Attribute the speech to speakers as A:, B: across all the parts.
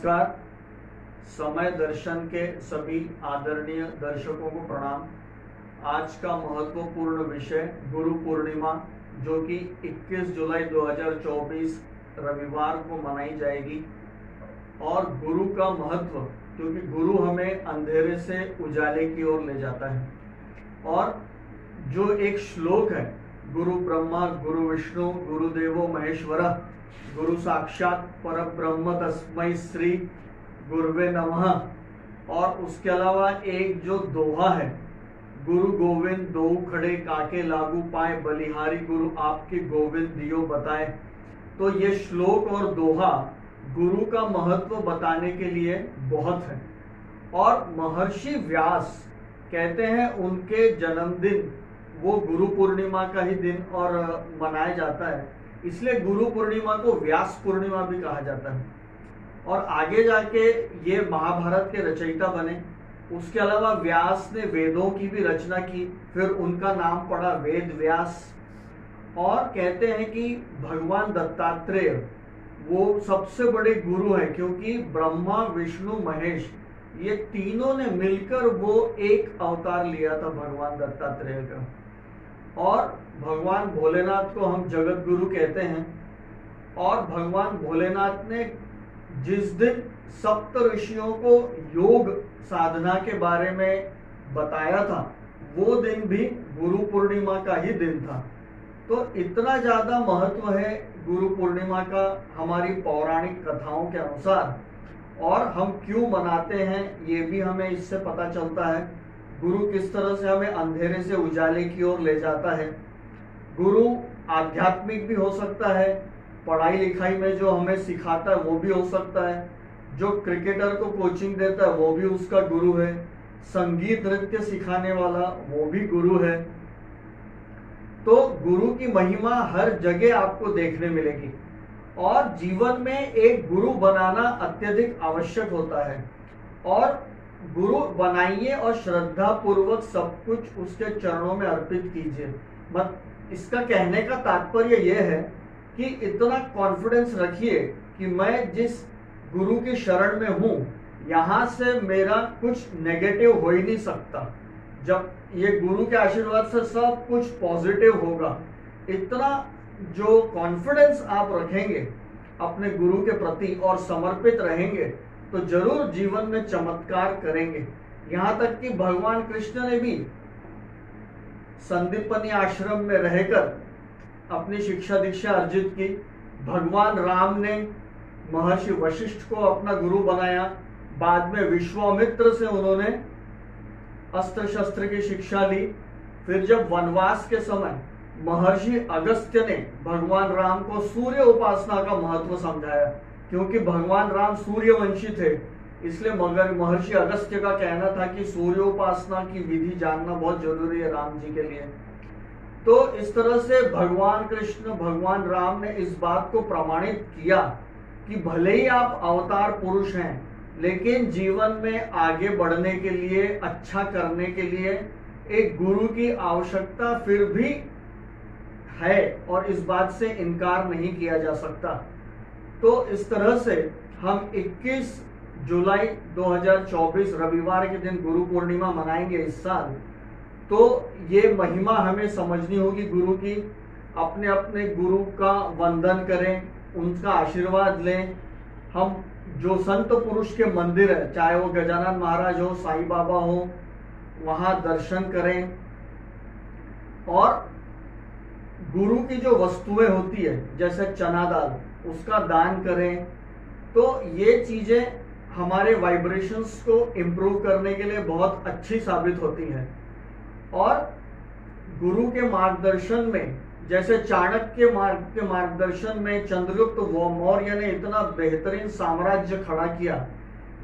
A: नमस्कार। समय दर्शन के सभी आदरणीय दर्शकों को प्रणाम। आज का महत्वपूर्ण विषय गुरु पूर्णिमा, जो कि 21 जुलाई 2024 रविवार को मनाई जाएगी। और गुरु का महत्व, क्योंकि गुरु हमें अंधेरे से उजाले की ओर ले जाता है। और जो एक श्लोक है, गुरु ब्रह्मा गुरु विष्णु गुरुदेवो महेश्वरः, गुरु साक्षात परब्रह्म तस्मै श्री गुरुवे नमः। और उसके अलावा एक जो दोहा है, गुरु गोविंद दो खड़े काके लागू पाए, बलिहारी गुरु आपके गोविंद दियो बताए। तो ये श्लोक और दोहा गुरु का महत्व बताने के लिए बहुत है। और महर्षि व्यास कहते हैं उनके जन्मदिन वो गुरु पूर्णिमा का ही दिन और मनाया जाता है, इसलिए गुरु पूर्णिमा को व्यास पूर्णिमा भी कहा जाता है। और आगे जाके ये महाभारत के रचयिता बने। उसके अलावा व्यास ने वेदों की भी रचना की, फिर उनका नाम पड़ा वेद व्यास। और कहते हैं कि भगवान दत्तात्रेय वो सबसे बड़े गुरु हैं, क्योंकि ब्रह्मा विष्णु महेश ये तीनों ने मिलकर वो एक अवतार लिया था भगवान दत्तात्रेय का। और भगवान भोलेनाथ को हम जगत गुरु कहते हैं। और भगवान भोलेनाथ ने जिस दिन सप्त ऋषियों को योग साधना के बारे में बताया था, वो दिन भी गुरु पूर्णिमा का ही दिन था। तो इतना ज्यादा महत्व है गुरु पूर्णिमा का हमारी पौराणिक कथाओं के अनुसार। और हम क्यों मनाते हैं ये भी हमें इससे पता चलता है। गुरु किस तरह से हमें अंधेरे से उजाले की ओर ले जाता है। गुरु आध्यात्मिक भी हो सकता है, पढ़ाई लिखाई में जो हमें सिखाता है वो भी हो सकता है, जो क्रिकेटर को कोचिंग देता है वो भी उसका गुरु है, संगीत नृत्य सिखाने वाला वो भी गुरु है। तो गुरु की महिमा हर जगह आपको देखने मिलेगी। और जीवन में एक गुरु बनाना अत्यधिक आवश्यक होता है। और गुरु बनाइए और श्रद्धा पूर्वक सब कुछ उसके चरणों में अर्पित कीजिए। इसका कहने का तात्पर्य यह है कि इतना कॉन्फिडेंस रखिए कि मैं जिस गुरु की शरण में हूं, यहां से मेरा कुछ नेगेटिव हो ही नहीं सकता। जब ये गुरु के आशीर्वाद से सब कुछ पॉजिटिव होगा। इतना जो कॉन्फिडेंस आप रखेंगे अपने गुरु के प्रति और समर्पित रहेंगे, तो जरूर जीवन में चमत्कार करेंगे। यहाँ तक कि भगवान कृष्ण ने भी संदीपनी आश्रम में रहकर अपनी शिक्षा दीक्षा अर्जित की। भगवान राम ने महर्षि वशिष्ठ को अपना गुरु बनाया। बाद में विश्वामित्र से उन्होंने अस्त्र शस्त्र की शिक्षा ली। फिर जब वनवास के समय महर्षि अगस्त्य ने भगवान राम को सूर्य उपासना का महत्व समझाया, क्योंकि भगवान राम सूर्यवंशी थे। इसलिए मगर महर्षि अगस्त्य का कहना था कि सूर्योपासना की विधि जानना बहुत जरूरी है राम जी के लिए। तो इस तरह से भगवान कृष्ण भगवान राम ने इस बात को प्रमाणित किया कि भले ही आप अवतार पुरुष हैं, लेकिन जीवन में आगे बढ़ने के लिए, अच्छा करने के लिए एक गुरु की आवश्यकता फिर भी है, और इस बात से इनकार नहीं किया जा सकता। तो इस तरह से हम 21 जुलाई 2024 रविवार के दिन गुरु पूर्णिमा मनाएंगे इस साल। तो ये महिमा हमें समझनी होगी गुरु की। अपने अपने गुरु का वंदन करें, उनका आशीर्वाद लें। हम जो संत पुरुष के मंदिर है, चाहे वो गजानन महाराज हो, साईं बाबा हो, वहां दर्शन करें। और गुरु की जो वस्तुएं होती है, जैसे चना दाल, उसका दान करें। तो ये चीजें हमारे वाइब्रेशंस को इम्प्रूव करने के लिए बहुत अच्छी साबित होती हैं। और गुरु के मार्गदर्शन में, जैसे चाणक्य के मार्गदर्शन में चंद्रगुप्त मौर्य ने इतना बेहतरीन साम्राज्य खड़ा किया,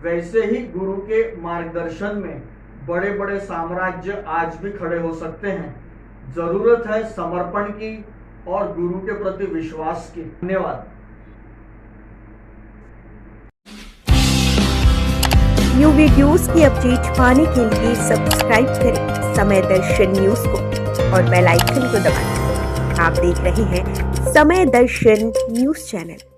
A: वैसे ही गुरु के मार्गदर्शन में बड़े बड़े साम्राज्य आज भी खड़े हो सकते हैं। जरूरत है समर्पण की और गुरु के प्रति विश्वास की। धन्यवाद।
B: न्यू वीडियोस की अपडेट पाने के लिए सब्सक्राइब करें समय दर्शन न्यूज को और बेल आइकन को दबाएं। आप देख रहे हैं समय दर्शन न्यूज चैनल।